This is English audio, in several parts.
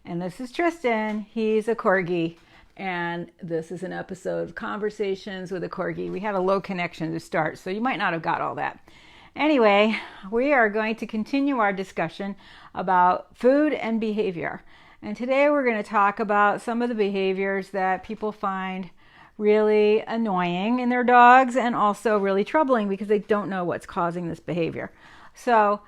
And this is Tristan. He's a Corgi. And this is an episode of Conversations with a Corgi. We had a low connection to start, so you might not have got all that. Anyway, we are going to continue our discussion about food and behavior. And today we're going to talk about some of the behaviors that people find really annoying in their dogs and also really troubling because they don't know what's causing this behavior. So,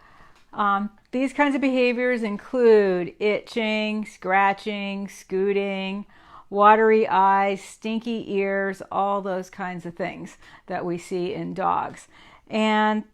these kinds of behaviors include itching, scratching, scooting, watery eyes, stinky ears, all those kinds of things that we see in dogs. And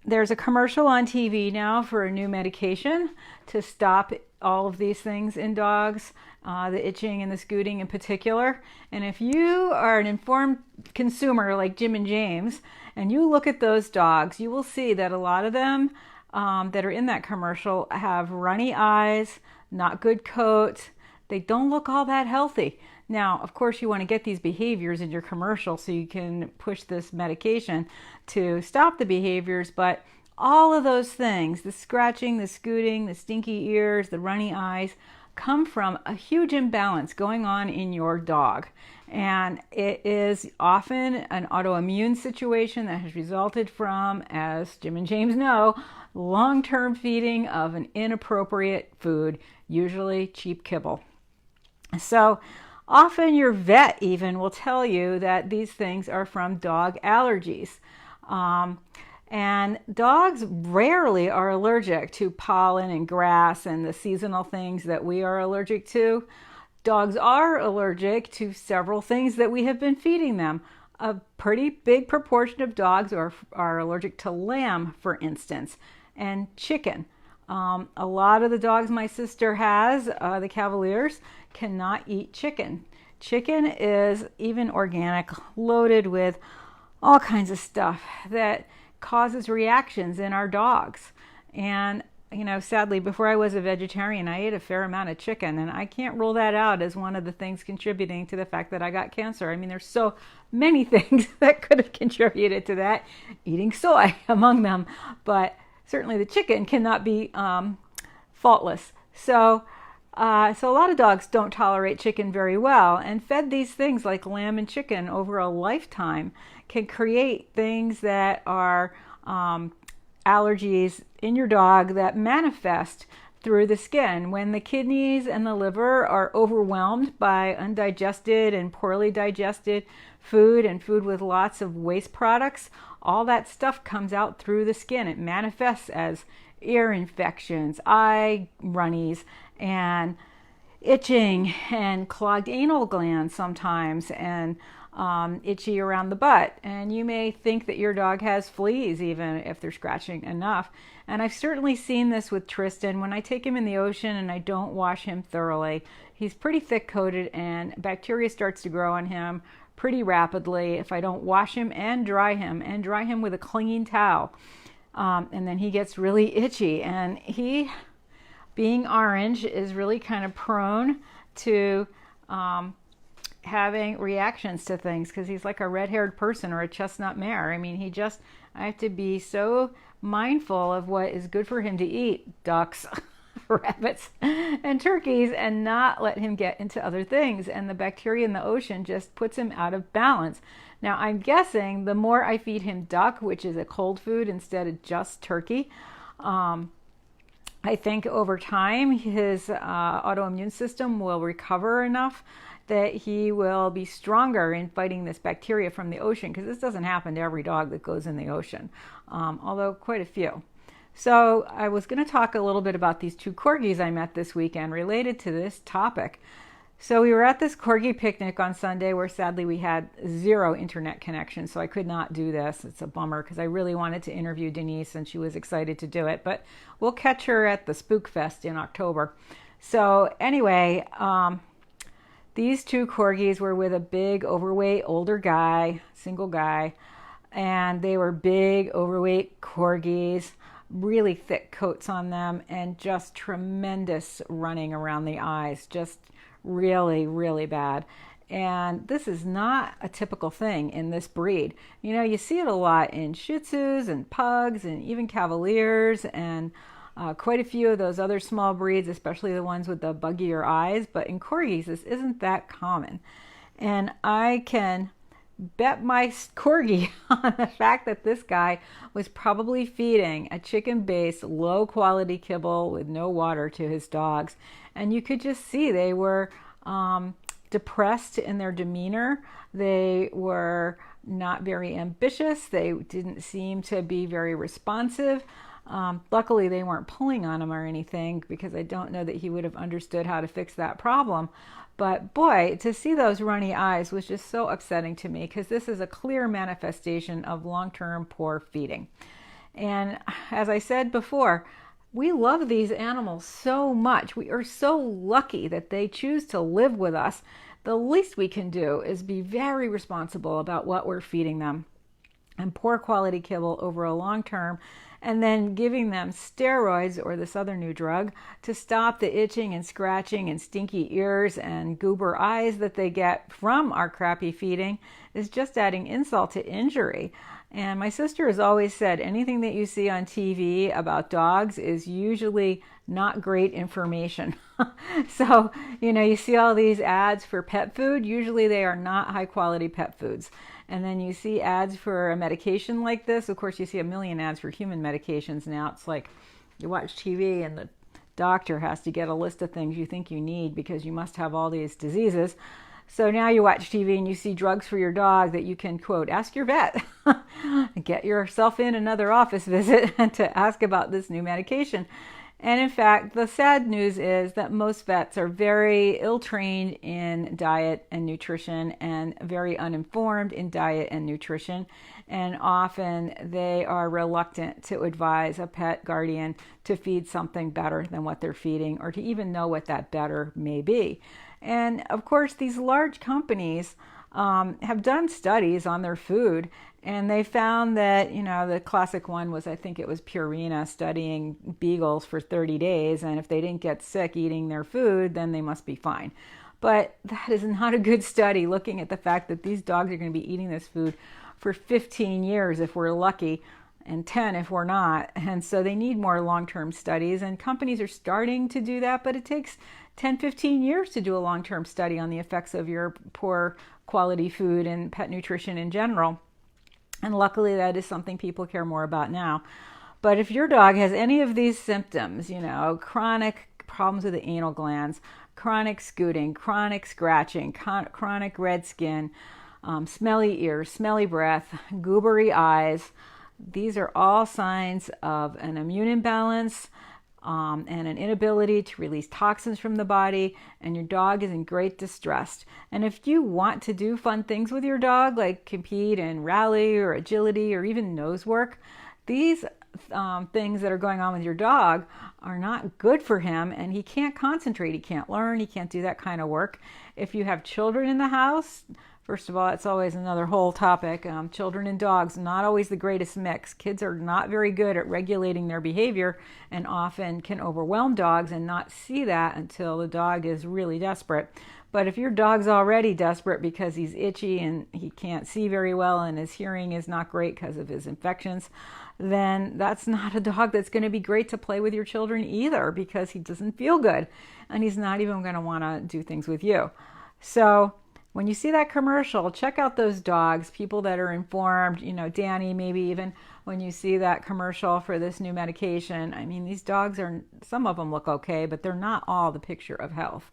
there's a commercial on TV now for a new medication to stop all of these things in dogs, the itching and the scooting in particular. And if you are an informed consumer like Jim and James, and you look at those dogs, you will see that a lot of them that are in that commercial have runny eyes, not good coat. They don't look all that healthy. Now, of course, you want to get these behaviors in your commercial so you can push this medication to stop the behaviors, but all of those things, the scratching, the scooting, the stinky ears, the runny eyes, come from a huge imbalance going on in your dog. And it is often an autoimmune situation that has resulted from, as Jim and James know, long-term feeding of an inappropriate food, usually cheap kibble. So often your vet even will tell you that these things are from dog allergies. And dogs rarely are allergic to pollen and grass and the seasonal things that we are allergic to. Dogs are allergic to several things that we have been feeding them. A pretty big proportion of dogs are allergic to lamb, for instance, and chicken. A lot of the dogs my sister has, the Cavaliers, cannot eat chicken. Chicken is, even organic, loaded with all kinds of stuff that causes reactions in our dogs. And, sadly, before I was a vegetarian, I ate a fair amount of chicken, and I can't rule that out as one of the things contributing to the fact that I got cancer. I mean, there's so many things that could have contributed to that, eating soy among them, but certainly the chicken cannot be faultless. So a lot of dogs don't tolerate chicken very well, and fed these things like lamb and chicken over a lifetime can create things that are allergies in your dog that manifest through the skin. When the kidneys and the liver are overwhelmed by undigested and poorly digested food and food with lots of waste products, all that stuff comes out through the skin. It manifests as ear infections, eye runnies, and itching and clogged anal glands sometimes, and itchy around the butt. And you may think that your dog has fleas even if they're scratching enough. And I've certainly seen this with Tristan. When I take him in the ocean and I don't wash him thoroughly, he's pretty thick coated and bacteria starts to grow on him pretty rapidly if I don't wash him and dry him with a clean towel. And then he gets really itchy, and he, being orange, is really kind of prone to having reactions to things because he's like a red-haired person or a chestnut mare. I mean, I have to be so mindful of what is good for him to eat, ducks, rabbits, and turkeys, and not let him get into other things. And the bacteria in the ocean just puts him out of balance. Now, I'm guessing the more I feed him duck, which is a cold food instead of just turkey, I think over time his autoimmune system will recover enough that he will be stronger in fighting this bacteria from the ocean, because this doesn't happen to every dog that goes in the ocean, although quite a few. So I was going to talk a little bit about these two Corgis I met this weekend related to this topic. So we were at this Corgi picnic on Sunday where sadly we had zero internet connection, so I could not do this. It's a bummer because I really wanted to interview Denise and she was excited to do it, but we'll catch her at the Spook Fest in October. So anyway, these two Corgis were with a big, overweight, older guy, single guy, and they were big, overweight Corgis, really thick coats on them, and just tremendous running around the eyes, just really, really bad. And this is not a typical thing in this breed. You know, you see it a lot in Shih Tzus and Pugs and even Cavaliers and quite a few of those other small breeds, especially the ones with the buggier eyes, but in Corgis, this isn't that common. And I can bet my Corgi on the fact that this guy was probably feeding a chicken-based, low-quality kibble with no water to his dogs. And you could just see they were depressed in their demeanor. They were not very ambitious. They didn't seem to be very responsive. Luckily, they weren't pulling on him or anything, because I don't know that he would have understood how to fix that problem. But boy, to see those runny eyes was just so upsetting to me, because this is a clear manifestation of long-term poor feeding. And as I said before, we love these animals so much. We are so lucky that they choose to live with us. The least we can do is be very responsible about what we're feeding them, and poor quality kibble over a long term, and then giving them steroids or this other new drug to stop the itching and scratching and stinky ears and goober eyes that they get from our crappy feeding is just adding insult to injury. And my sister has always said anything that you see on TV about dogs is usually not great information. So, you see all these ads for pet food. Usually they are not high quality pet foods. And then you see ads for a medication like this. Of course, you see a million ads for human medications now. It's like you watch TV and the doctor has to get a list of things you think you need because you must have all these diseases. So now you watch TV and you see drugs for your dog that you can, quote, ask your vet. Get yourself in another office visit and to ask about this new medication. And in fact, the sad news is that most vets are very ill-trained in diet and nutrition and very uninformed in diet and nutrition. And often they are reluctant to advise a pet guardian to feed something better than what they're feeding, or to even know what that better may be. And of course, these large companies have done studies on their food, and they found that, the classic one was, I think it was Purina, studying beagles for 30 days, and if they didn't get sick eating their food, then they must be fine. But that is not a good study, looking at the fact that these dogs are going to be eating this food for 15 years if we're lucky, and 10 if we're not. And so they need more long-term studies, and companies are starting to do that, but it takes 10, 15 years to do a long-term study on the effects of your poor quality food and pet nutrition in general. And luckily, that is something people care more about now. But if your dog has any of these symptoms, chronic problems with the anal glands, chronic scooting, chronic scratching, chronic red skin, smelly ears, smelly breath, goobery eyes, these are all signs of an immune imbalance, and an inability to release toxins from the body, and your dog is in great distress. And if you want to do fun things with your dog, like compete in rally or agility or even nose work, these things that are going on with your dog are not good for him, and he can't concentrate, he can't learn, he can't do that kind of work. If you have children in the house, first of all, it's always another whole topic. Children and dogs, not always the greatest mix. Kids are not very good at regulating their behavior and often can overwhelm dogs and not see that until the dog is really desperate. But if your dog's already desperate because he's itchy and he can't see very well and his hearing is not great because of his infections, then that's not a dog that's going to be great to play with your children either, because he doesn't feel good and he's not even going to want to do things with you. So when you see that commercial, check out those dogs, people that are informed, Danny, maybe even when you see that commercial for this new medication. I mean, these dogs some of them look okay, but they're not all the picture of health.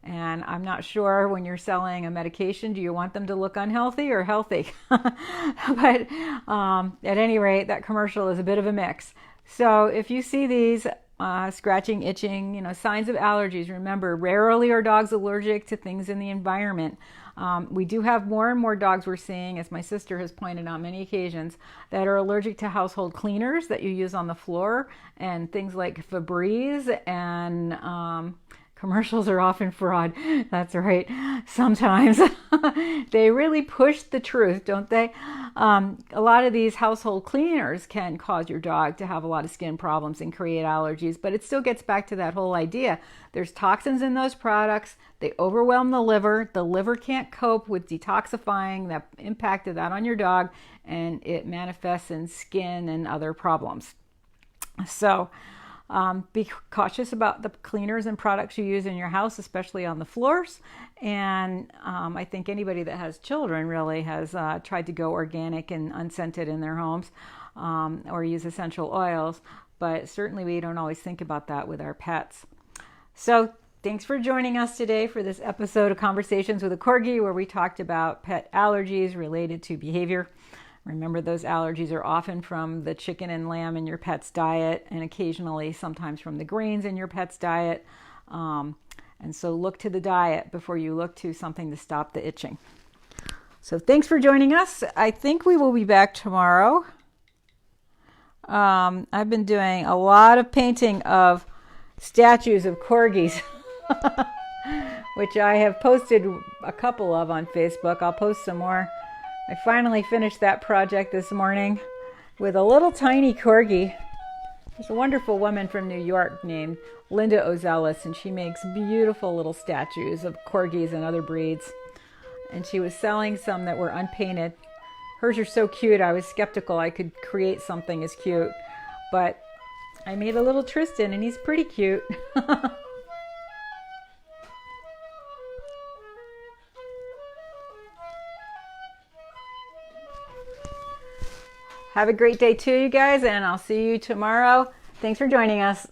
And I'm not sure, when you're selling a medication, do you want them to look unhealthy or healthy? But at any rate, that commercial is a bit of a mix. So if you see these scratching, itching, signs of allergies, remember, rarely are dogs allergic to things in the environment. We do have more and more dogs we're seeing, as my sister has pointed out many occasions, that are allergic to household cleaners that you use on the floor, and things like Febreze, and commercials are often fraud. That's right. Sometimes they really push the truth, don't they? A lot of these household cleaners can cause your dog to have a lot of skin problems and create allergies, but it still gets back to that whole idea. There's toxins in those products. They overwhelm the liver. The liver can't cope with detoxifying the impact of that on your dog, and it manifests in skin and other problems. So be cautious about the cleaners and products you use in your house, especially on the floors. And I think anybody that has children really has tried to go organic and unscented in their homes, or use essential oils. But certainly we don't always think about that with our pets. So thanks for joining us today for this episode of Conversations with a Corgi, where we talked about pet allergies related to behavior. Remember, those allergies are often from the chicken and lamb in your pet's diet, and occasionally sometimes from the grains in your pet's diet. And so look to the diet before you look to something to stop the itching. So thanks for joining us. I think we will be back tomorrow. I've been doing a lot of painting of statues of corgis, which I have posted a couple of on Facebook. I'll post some more. I finally finished that project this morning with a little tiny corgi. There's a wonderful woman from New York named Linda Ozelis, and she makes beautiful little statues of corgis and other breeds. And she was selling some that were unpainted. Hers are so cute, I was skeptical I could create something as cute. But I made a little Tristan, and he's pretty cute. Have a great day too, you guys, and I'll see you tomorrow. Thanks for joining us.